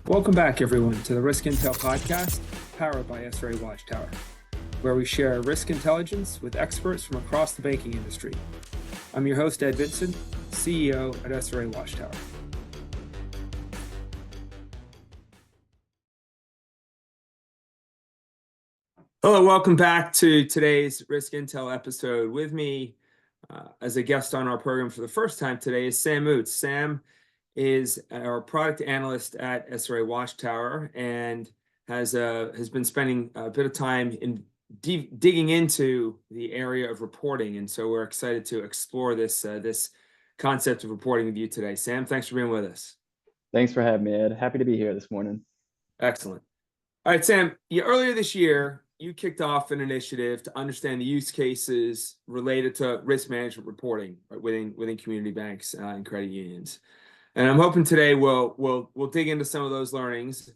Welcome back, everyone, to the Risk Intel podcast, powered by SRA Watchtower, where we share risk intelligence with experts from across the banking industry. I'm your host, Ed Vincent, CEO at SRA Watchtower. Hello, welcome back to today's Risk Intel episode. With me as a guest on our program for the first time today is Sam Oots. Sam is our product analyst at SRA Watchtower and has been spending a bit of time in digging into the area of reporting, and so we're excited to explore this concept of reporting with you today. Sam, thanks for being with us. Thanks for having me, Ed. Happy to be here this morning. Excellent. All right, Sam, earlier this year, you kicked off an initiative to understand the use cases related to risk management reporting, right, within community banks and credit unions. And I'm hoping today we'll dig into some of those learnings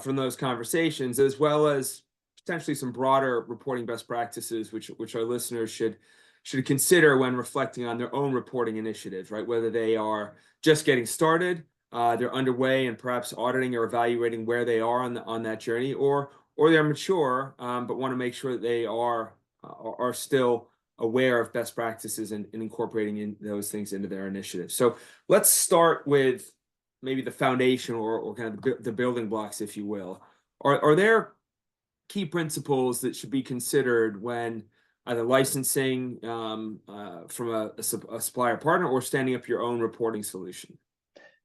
from those conversations, as well as potentially some broader reporting best practices, which our listeners should consider when reflecting on their own reporting initiatives, right? Whether they are just getting started, they're underway and perhaps auditing or evaluating where they are on that journey, or they're mature but want to make sure that they are still aware of best practices and incorporating in those things into their initiatives. So let's start with maybe the foundation or kind of the building blocks, if you will. Are there key principles that should be considered when either licensing from a supplier partner or standing up your own reporting solution?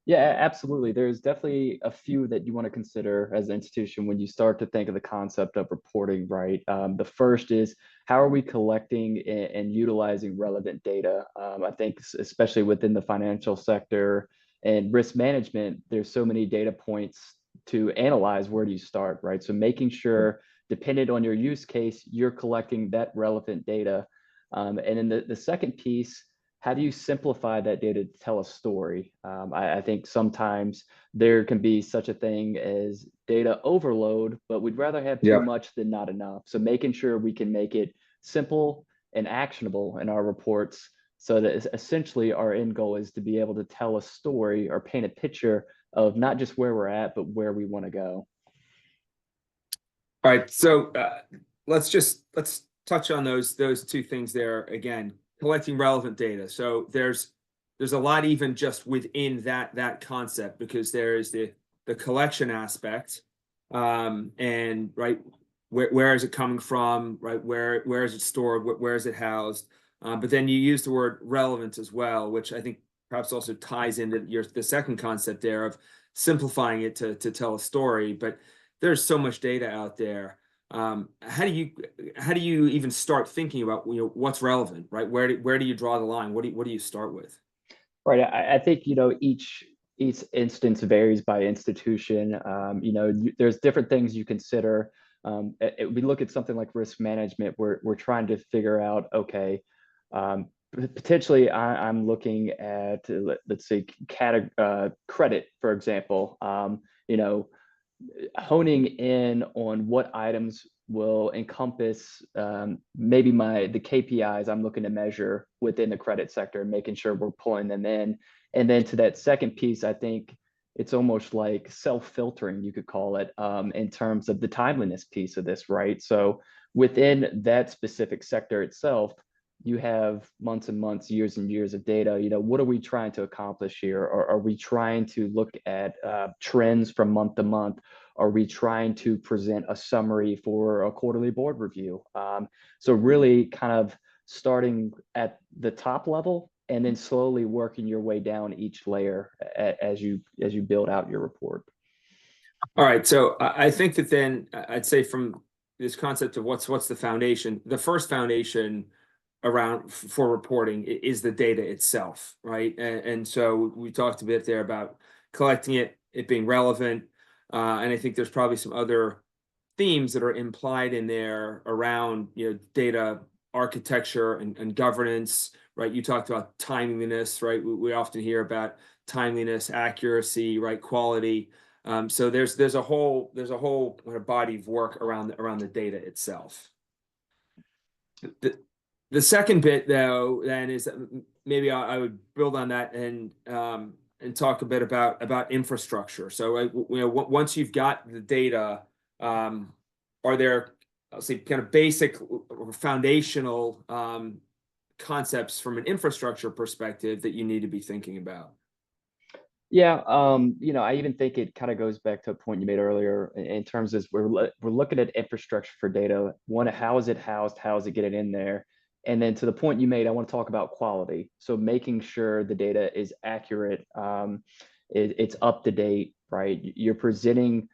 Yeah, absolutely. There's definitely a few that you want to consider as an institution when you start to think of the concept of reporting, right? The first is, how are we collecting and utilizing relevant data? I think especially within the financial sector and risk management, there's so many data points to analyze. Where do you start, right? So making sure, dependent on your use case, you're collecting that relevant data. And then the second piece, how do you simplify that data to tell a story? I think sometimes there can be such a thing as data overload, but we'd rather have too much than not enough. So making sure we can make it simple and actionable in our reports, so that essentially our end goal is to be able to tell a story or paint a picture of not just where we're at, but where we want to go. All right, so let's touch on those two things there again. Collecting relevant data. So there's a lot even just within that concept, because there is the collection aspect, and right, where is it coming from, right? Where is it stored? Where is it housed? But then you use the word relevant as well, which I think perhaps also ties into the second concept there of simplifying it to tell a story. But there's so much data out there. How do you even start thinking about what's relevant, right? Where do you draw the line? What do you start with? Right. I think each instance varies by institution. There's different things you consider. We look at something like risk management. We're trying to figure out, okay, potentially I'm looking at, let's say, credit, for example. Honing in on what items will encompass maybe the KPIs I'm looking to measure within the credit sector, making sure we're pulling them in. And then to that second piece, I think it's almost like self-filtering, you could call it, in terms of the timeliness piece of this, right? So within that specific sector itself, you have months and months, years and years of data. What are we trying to accomplish here? Or are we trying to look at trends from month to month? Are we trying to present a summary for a quarterly board review? So really kind of starting at the top level and then slowly working your way down each layer as you build out your report. All right, so I think that then I'd say from this concept of what's the foundation, the first foundation around for reporting is the data itself, right? And so we talked a bit there about collecting it being relevant, and I think there's probably some other themes that are implied in there around data architecture and governance, right? You talked about timeliness, right? We often hear about timeliness, accuracy, right? Quality. So there's a whole kind of body of work around the data itself. The second bit, though, then is maybe I would build on that and and talk a bit about infrastructure. So, once you've got the data, are there, I'll say, kind of basic or foundational concepts from an infrastructure perspective that you need to be thinking about? Yeah, I even think it kind of goes back to a point you made earlier in terms of we're looking at infrastructure for data. One, how is it housed? How is it getting in there? And then to the point you made, I want to talk about quality. So making sure the data is accurate, it's up to date, right? You're presenting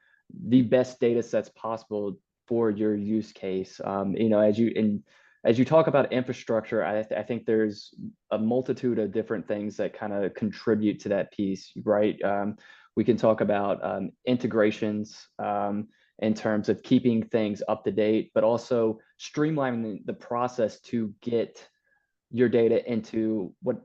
the best data sets possible for your use case. As you talk about infrastructure, I think there's a multitude of different things that kind of contribute to that piece, right? We can talk about integrations in terms of keeping things up to date, but also streamlining the process to get your data into what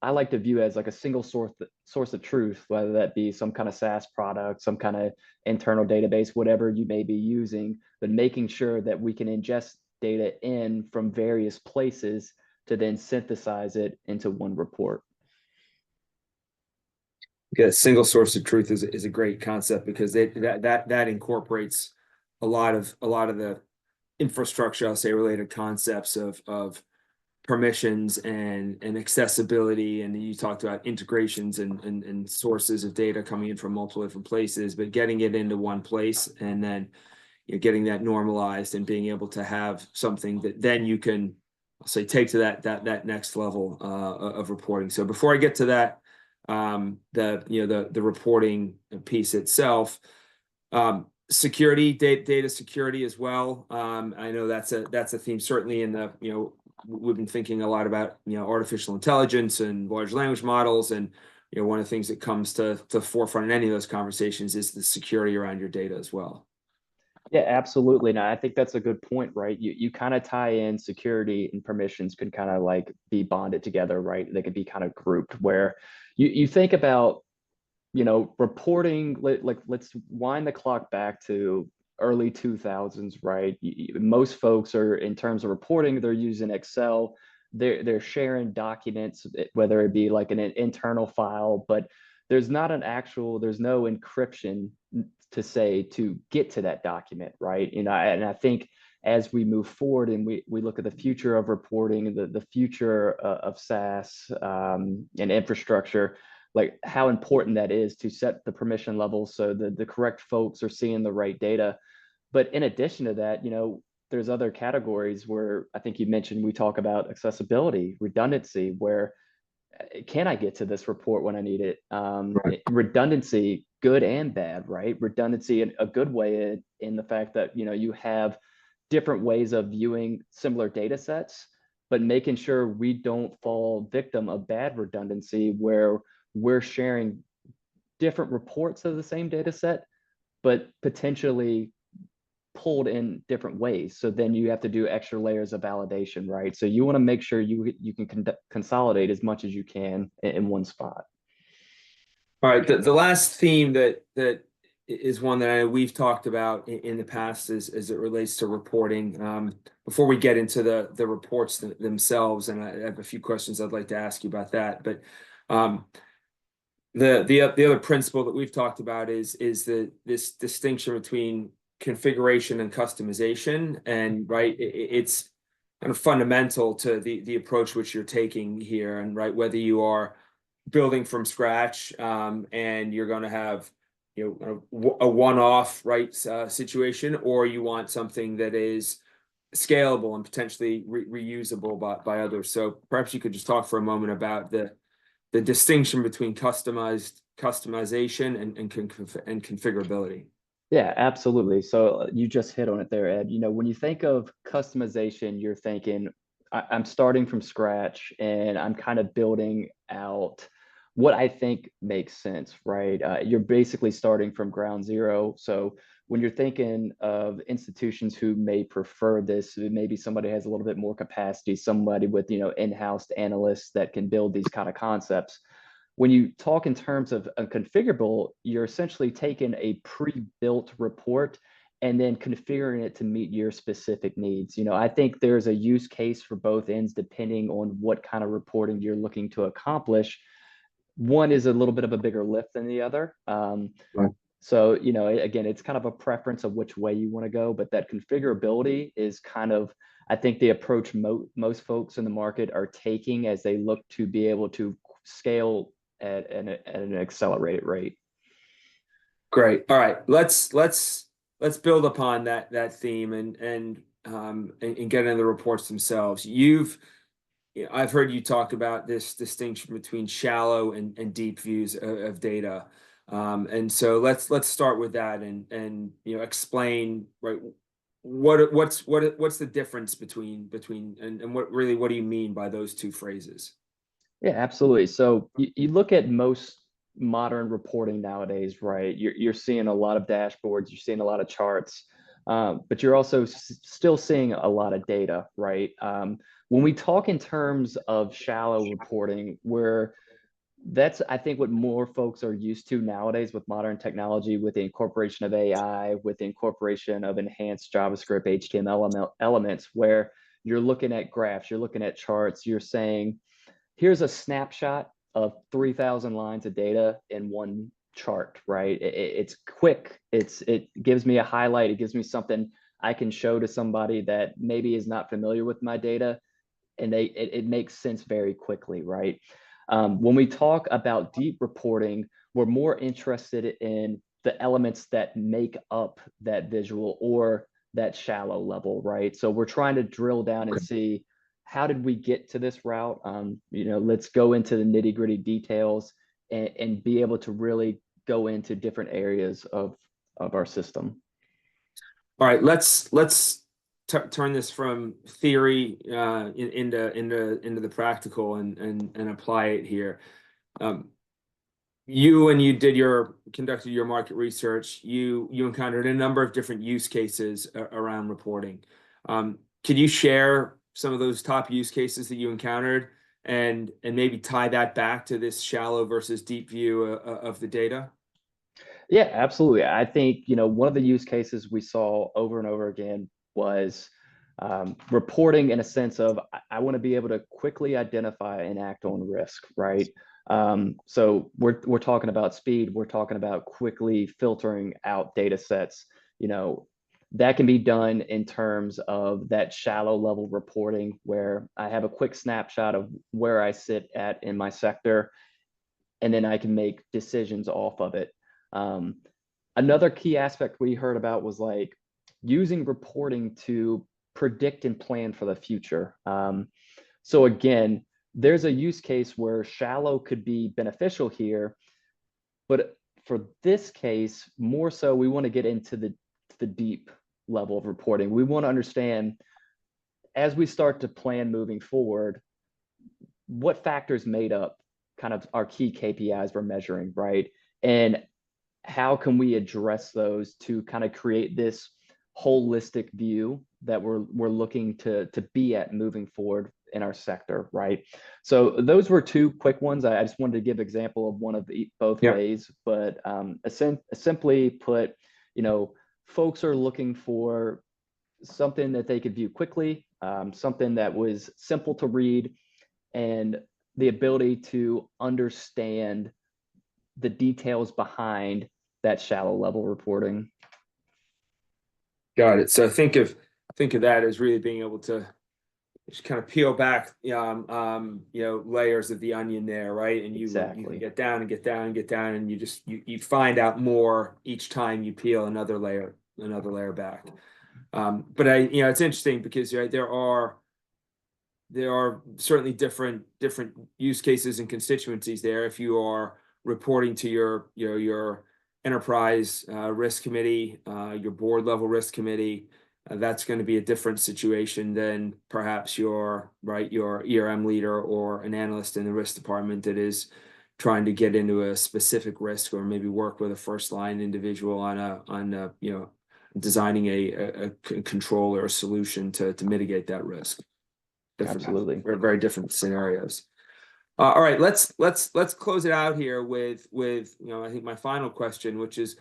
I like to view as like a single source of truth, whether that be some kind of SaaS product, some kind of internal database, whatever you may be using, but making sure that we can ingest data in from various places to then synthesize it into one report. Okay, single source of truth is a great concept because that incorporates a lot of the infrastructure, I'll say, related concepts of permissions and accessibility. And you talked about integrations and sources of data coming in from multiple different places, but getting it into one place and then getting that normalized and being able to have something that then you can, I'll say, take to that next level of reporting. So before I get to that, the reporting piece itself, security, data security as well. I know that's a theme certainly in the, we've been thinking a lot about, artificial intelligence and large language models. And, one of the things that comes to the forefront in any of those conversations is the security around your data as well. Yeah, absolutely. Now, I think that's a good point, right? You kind of tie in security and permissions can kind of like be bonded together, right? They could be kind of grouped where you think about, reporting, like let's wind the clock back to early 2000s, right? Most folks are, in terms of reporting, they're using Excel. They're sharing documents, whether it be like an internal file, but there's no encryption to say to get to that document, right? And I think as we move forward and we look at the future of reporting, the future of SaaS and infrastructure, like how important that is to set the permission levels so the correct folks are seeing the right data. But in addition to that, there's other categories where I think you mentioned we talk about accessibility, redundancy, where can I get to this report when I need it? Right. Redundancy, good and bad, right? Redundancy in a good way in the fact that you have different ways of viewing similar data sets, but making sure we don't fall victim of bad redundancy where we're sharing different reports of the same data set, but potentially pulled in different ways. So then you have to do extra layers of validation, right? So you want to make sure you can consolidate as much as you can in one spot. All right, the last theme that is one that we've talked about in the past as it relates to reporting. Before we get into the reports themselves, and I have a few questions I'd like to ask you about that. But the other principle that we've talked about is this distinction between configuration and customization, and right, it's kind of fundamental to the approach which you're taking here, and right, whether you are building from scratch and you're going to have a one-off right situation, or you want something that is scalable and potentially reusable by others. So perhaps you could just talk for a moment about the distinction between customization and configurability. Yeah, absolutely. So you just hit on it there, Ed. When you think of customization, you're thinking, I'm starting from scratch and I'm kind of building out what I think makes sense, right? You're basically starting from ground zero. So when you're thinking of institutions who may prefer this, maybe somebody has a little bit more capacity, somebody with, in-house analysts that can build these kind of concepts. When you talk in terms of a configurable, you're essentially taking a pre-built report and then configuring it to meet your specific needs. I think there's a use case for both ends depending on what kind of reporting you're looking to accomplish. one is a little bit of a bigger lift than the other. So, again, it's kind of a preference of which way you want to go, but that configurability is kind of, I think, the approach most folks in the market are taking as they look to be able to scale at an accelerated rate. Great. All right. Let's build upon that theme and get into the reports themselves. I've heard you talk about this distinction between shallow and deep views of data. And so let's start with that and explain, right, what's the difference between and what do you mean by those two phrases? Yeah, absolutely. So you look at most modern reporting nowadays, right? You're seeing a lot of dashboards, you're seeing a lot of charts, but you're also still seeing a lot of data, right? When we talk in terms of shallow reporting, where that's, I think, what more folks are used to nowadays with modern technology, with the incorporation of AI, with the incorporation of enhanced JavaScript, HTML elements, where you're looking at graphs, you're looking at charts, you're saying, here's a snapshot of 3,000 lines of data in one chart, right? It's quick. It gives me a highlight. It gives me something I can show to somebody that maybe is not familiar with my data, and it makes sense very quickly, right? When we talk about deep reporting, we're more interested in the elements that make up that visual or that shallow level, right? So we're trying to drill down and see, how did we get to this route? Let's go into the nitty gritty details and be able to really go into different areas of our system. All right, let's turn this from theory into the practical and apply it here. When you conducted your market research, you encountered a number of different use cases around reporting. Could you share some of those top use cases that you encountered and maybe tie that back to this shallow versus deep view of the data? Yeah, absolutely. I think, one of the use cases we saw over and over again was reporting in a sense of, I want to be able to quickly identify and act on risk, right? So we're talking about speed. We're talking about quickly filtering out data sets. That can be done in terms of that shallow level reporting, where I have a quick snapshot of where I sit at in my sector, and then I can make decisions off of it. Um, Another key aspect we heard about was like using reporting to predict and plan for the future. So again, there's a use case where shallow could be beneficial here, but for this case, more so, we want to get into the deep level of reporting. We want to understand, as we start to plan moving forward, what factors made up kind of our key KPIs we're measuring, right? And how can we address those to kind of create this holistic view that we're looking to be at moving forward in our sector, right? So those were two quick ones. I just wanted to give example of one of both ways, but simply put, folks are looking for something that they could view quickly, something that was simple to read, and the ability to understand the details behind that shallow level reporting. Got it. So think of that as really being able to just kind of peel back, layers of the onion there, right? And you can get down and get down and get down, and you find out more each time you peel another layer back. But it's interesting because, right, there are certainly different use cases and constituencies there. If you are reporting to your enterprise risk committee, your board level risk committee, that's going to be a different situation than perhaps your ERM leader or an analyst in the risk department that is trying to get into a specific risk, or maybe work with a first line individual on designing a control or a solution to mitigate that risk. Absolutely. Very, very different scenarios. All right, let's close it out here with I think my final question, which is,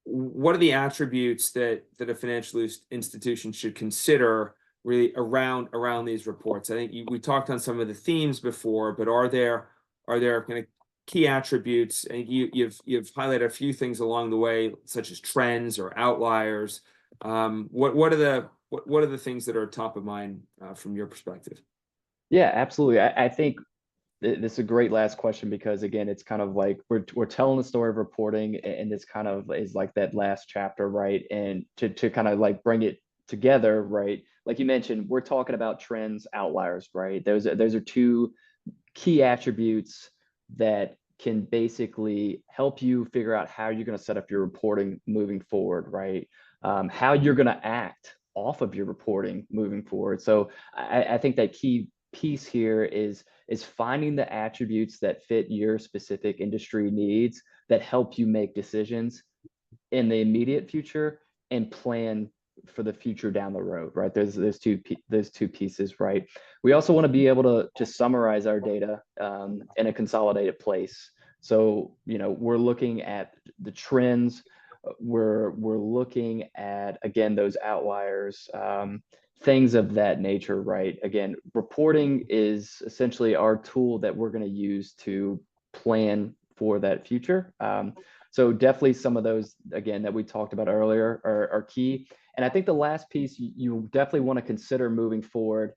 what are the attributes that a financial institution should consider really around these reports? I think we talked on some of the themes before, but are there kind of key attributes, and you've highlighted a few things along the way, such as trends or outliers. What are the things that are top of mind from your perspective? Yeah, absolutely. I think this is a great last question because again, it's kind of like we're telling the story of reporting, and this kind of is like that last chapter, right? And to kind of like bring it together, right? Like you mentioned, we're talking about trends, outliers, right? Those are two key attributes that can basically help you figure out how you're going to set up your reporting moving forward, right? How you're going to act off of your reporting moving forward. So I think that key piece here is finding the attributes that fit your specific industry needs that help you make decisions in the immediate future and plan for the future down the road, right? There's two pieces, right? We also want to be able to summarize our data in a consolidated place. So, we're looking at the trends. We're looking at, again, those outliers, things of that nature, right? Again, reporting is essentially our tool that we're going to use to plan for that future. So definitely some of those, again, that we talked about earlier are key. And I think the last piece you definitely want to consider moving forward,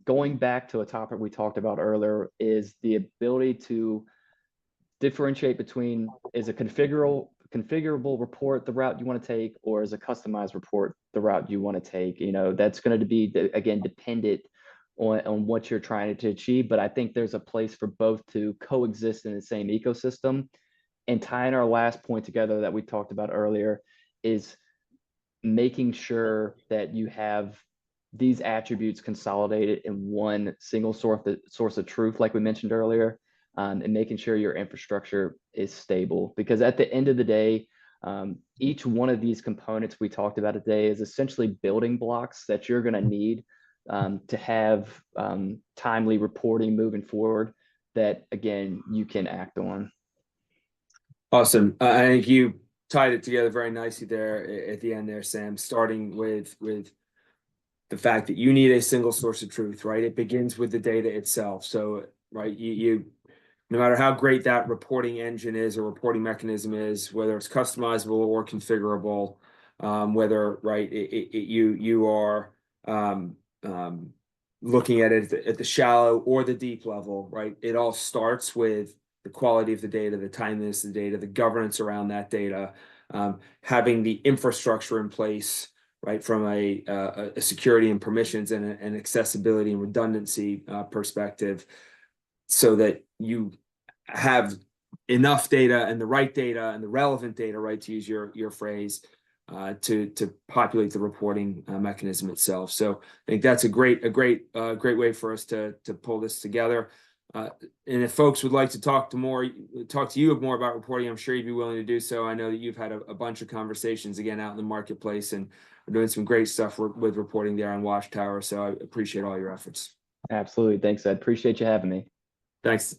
going back to a topic we talked about earlier, is the ability to differentiate between, is a configurable report the route you want to take, or is a customized report the route you want to take. That's going to be, again, dependent on what you're trying to achieve. But I think there's a place for both to coexist in the same ecosystem. And tying our last point together that we talked about earlier is making sure that you have these attributes consolidated in one single source of truth, like we mentioned earlier, and making sure your infrastructure is stable. Because at the end of the day, each one of these components we talked about today is essentially building blocks that you're going to need to have timely reporting moving forward that, again, you can act on. Awesome. I think you tied it together very nicely there at the end there, Sam, starting with the fact that you need a single source of truth, right? It begins with the data itself. So, right, you no matter how great that reporting engine is or reporting mechanism is, whether it's customizable or configurable, whether, right, you are looking at it at the shallow or the deep level, right? It all starts with the quality of the data, the timeliness of the data, the governance around that data, having the infrastructure in place, right, from a security and permissions and an accessibility and redundancy perspective, so that you have enough data and the right data and the relevant data, right, to use your phrase, to populate the reporting mechanism itself. So I think that's a great way for us to pull this together. And if folks would like to talk to you more about reporting, I'm sure you'd be willing to do so. I know that you've had a bunch of conversations again out in the marketplace, and we're doing some great stuff with reporting there on Watchtower. So I appreciate all your efforts. Absolutely. Thanks, Ed. Appreciate you having me. Thanks.